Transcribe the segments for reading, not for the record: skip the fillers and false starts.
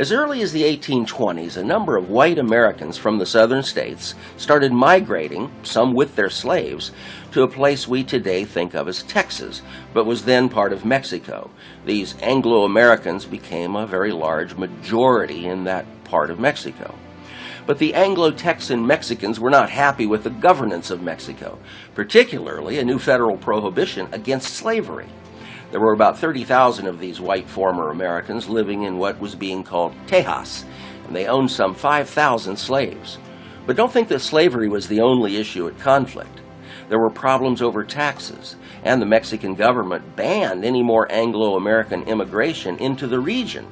As early as the 1820s, a number of white Americans from the southern states started migrating, some with their slaves, to a place we today think of as Texas, but was then part of Mexico. These Anglo-Americans became a very large majority in that part of Mexico. But the Anglo-Texan Mexicans were not happy with the governance of Mexico, particularly a new federal prohibition against slavery. There were about 30,000 of these white former Americans living in what was being called Tejas, and they owned some 5,000 slaves. But don't think that slavery was the only issue at conflict. There were problems over taxes, and the Mexican government banned any more Anglo-American immigration into the region,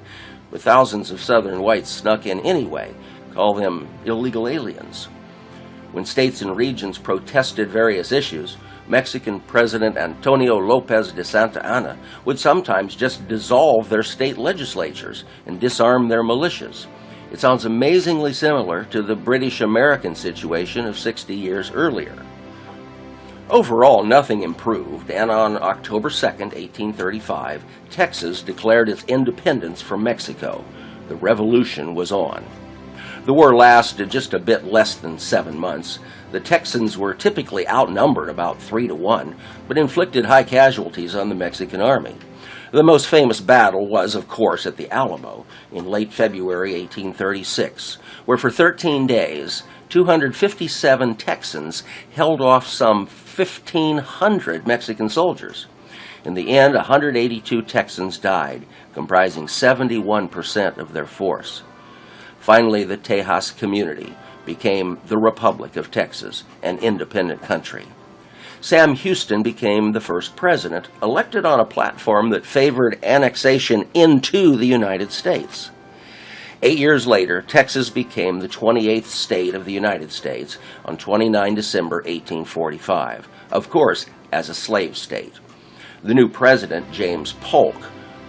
but thousands of southern whites snuck in anyway. Call them illegal aliens. When states and regions protested various issues, Mexican President Antonio Lopez de Santa Anna would sometimes just dissolve their state legislatures and disarm their militias. It sounds amazingly similar to the British-American situation of 60 years earlier. Overall, nothing improved, and on October 2, 1835, Texas declared its independence from Mexico. The revolution was on. The war lasted just a bit less than 7 months. The Texans were typically outnumbered about 3-1, but inflicted high casualties on the Mexican army. The most famous battle was, of course, at the Alamo in late February 1836, where for 13 days, 257 Texans held off some 1,500 Mexican soldiers. In the end, 182 Texans died, comprising 71% of their force. Finally, the Tejas community became the Republic of Texas, an independent country. Sam Houston became the first president, elected on a platform that favored annexation into the United States. 8 years later, Texas became the 28th state of the United States on 29 December 1845, of course, as a slave state. The new president, James Polk,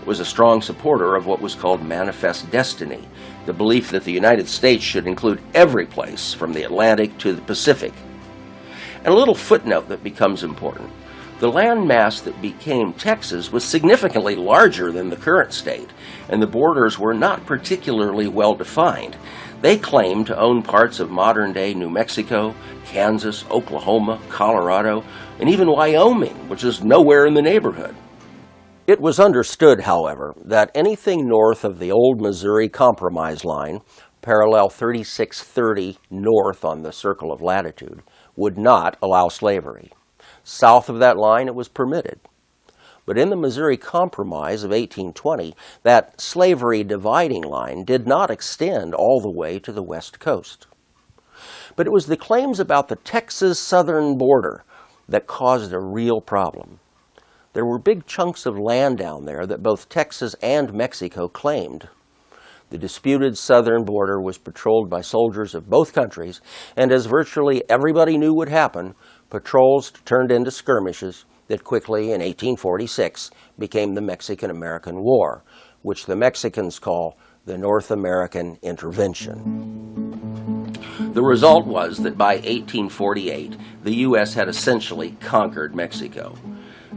was a strong supporter of what was called Manifest Destiny, the belief that the United States should include every place from the Atlantic to the Pacific. And a little footnote that becomes important. The landmass that became Texas was significantly larger than the current state, and the borders were not particularly well defined. They claimed to own parts of modern-day New Mexico, Kansas, Oklahoma, Colorado, and even Wyoming, which is nowhere in the neighborhood. It was understood, however, that anything north of the old Missouri Compromise line, parallel 3630 north on the Circle of Latitude, would not allow slavery. South of that line, it was permitted. But in the Missouri Compromise of 1820, that slavery dividing line did not extend all the way to the West Coast. But it was the claims about the Texas southern border that caused a real problem. There were big chunks of land down there that both Texas and Mexico claimed. The disputed southern border was patrolled by soldiers of both countries, and as virtually everybody knew would happen, patrols turned into skirmishes that quickly, in 1846, became the Mexican-American War, which the Mexicans call the North American Intervention. The result was that by 1848, the U.S. had essentially conquered Mexico.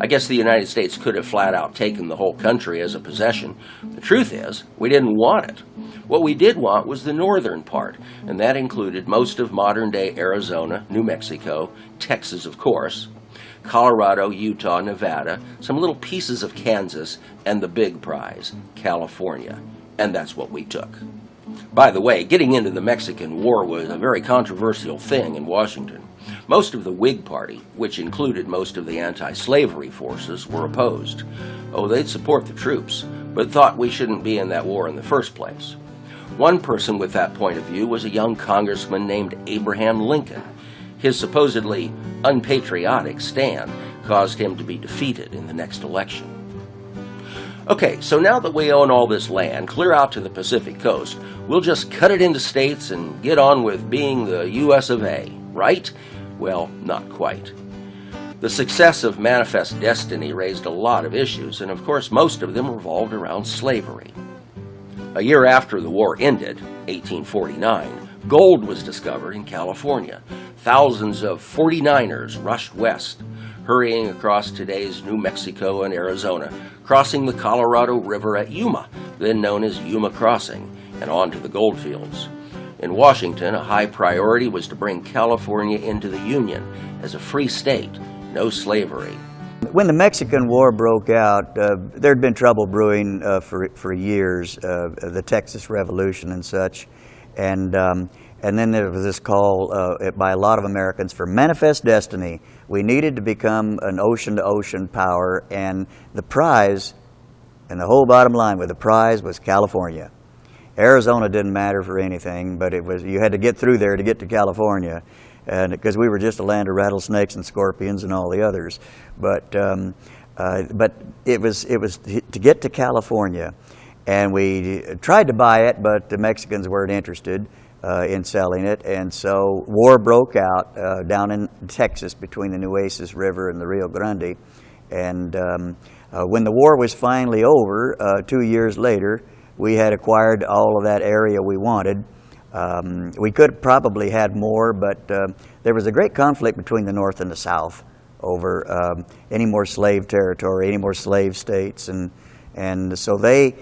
I guess the United States could have flat out taken the whole country as a possession. The truth is, we didn't want it. What we did want was the northern part, and that included most of modern-day Arizona, New Mexico, Texas, of course, Colorado, Utah, Nevada, some little pieces of Kansas, and the big prize, California. And that's what we took. By the way, getting into the Mexican War was a very controversial thing in Washington. Most of the Whig Party, which included most of the anti-slavery forces, were opposed. Oh, they'd support the troops, but thought we shouldn't be in that war in the first place. One person with that point of view was a young congressman named Abraham Lincoln. His supposedly unpatriotic stand caused him to be defeated in the next election. Okay, so now that we own all this land clear out to the Pacific coast, we'll just cut it into states and get on with being the U.S. of A., right? Well, not quite. The success of Manifest Destiny raised a lot of issues, and of course most of them revolved around slavery. A year after the war ended, 1849, gold was discovered in California. Thousands of 49ers rushed west, hurrying across today's New Mexico and Arizona, crossing the Colorado River at Yuma, then known as Yuma Crossing, and on to the gold fields. In Washington, a high priority was to bring California into the Union as a free state, no slavery. When the Mexican War broke out, there had been trouble brewing for years, the Texas Revolution and such, and then there was this call by a lot of Americans for manifest destiny. We needed to become an ocean-to-ocean power, and the prize, and the whole bottom line with the prize was California. Arizona didn't matter for anything, but you had to get through there to get to California, and because we were just a land of rattlesnakes and scorpions and all the others. But it was to get to California, and we tried to buy it, but the Mexicans weren't interested in selling it, and so war broke out down in Texas between the Nueces River and the Rio Grande. And when the war was finally over, 2 years later, we had acquired all of that area we wanted. We could probably had more, but there was a great conflict between the North and the South over any more slave territory, any more slave states, and so they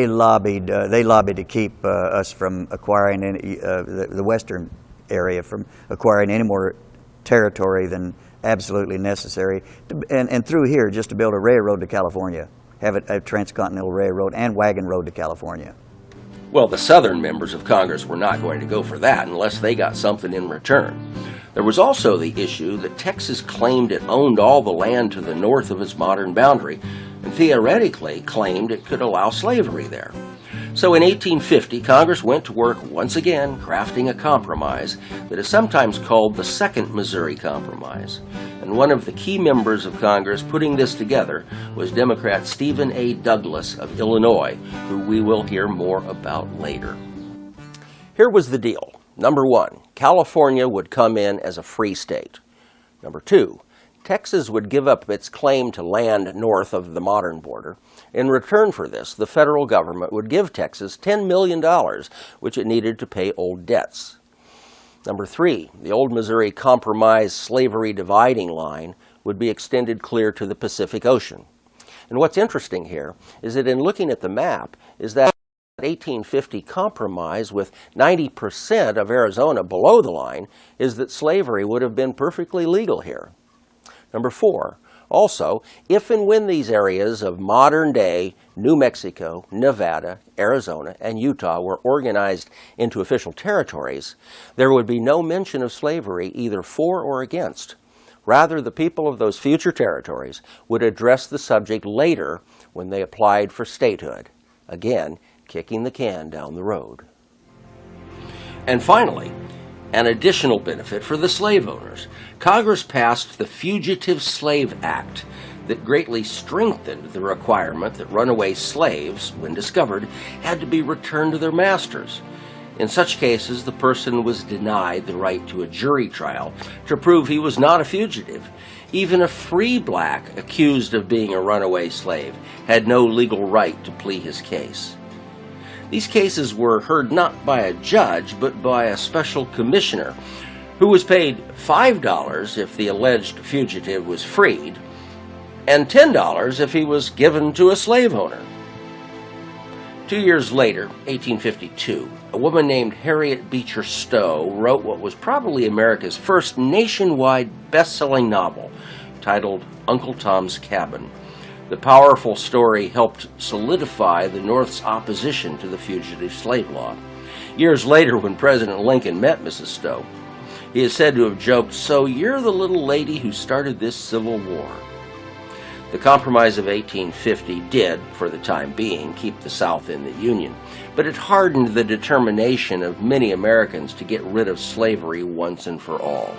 lobbied to keep us from acquiring any, the western area from acquiring any more territory than absolutely necessary, and through here just to build a railroad to California, have a transcontinental railroad and wagon road to California. Well, the Southern members of Congress were not going to go for that unless they got something in return. There was also the issue that Texas claimed it owned all the land to the north of its modern boundary, and theoretically claimed it could allow slavery there. So in 1850, Congress went to work once again crafting a compromise that is sometimes called the Second Missouri Compromise. And one of the key members of Congress putting this together was Democrat Stephen A. Douglas of Illinois, who we will hear more about later. Here was the deal. Number one, California would come in as a free state. Number two, Texas would give up its claim to land north of the modern border. In return for this, the federal government would give Texas $10 million, which it needed to pay old debts. Number three, the old Missouri Compromise slavery dividing line would be extended clear to the Pacific Ocean. And what's interesting here is that in looking at the map is that 1850 compromise with 90% of Arizona below the line is that slavery would have been perfectly legal here. Number four, also, if and when these areas of modern-day New Mexico, Nevada, Arizona, and Utah were organized into official territories, there would be no mention of slavery either for or against. Rather, the people of those future territories would address the subject later when they applied for statehood, again, kicking the can down the road. And finally, an additional benefit for the slave owners. Congress passed the Fugitive Slave Act that greatly strengthened the requirement that runaway slaves, when discovered, had to be returned to their masters. In such cases, the person was denied the right to a jury trial to prove he was not a fugitive. Even a free black accused of being a runaway slave had no legal right to plead his case. These cases were heard not by a judge, but by a special commissioner, who was paid $5 if the alleged fugitive was freed, and $10 if he was given to a slave owner. 2 years later, 1852, a woman named Harriet Beecher Stowe wrote what was probably America's first nationwide best-selling novel, titled Uncle Tom's Cabin. The powerful story helped solidify the North's opposition to the fugitive slave law. Years later, when President Lincoln met Mrs. Stowe, he is said to have joked, "So you're the little lady who started this Civil War." The Compromise of 1850 did, for the time being, keep the South in the Union, but it hardened the determination of many Americans to get rid of slavery once and for all.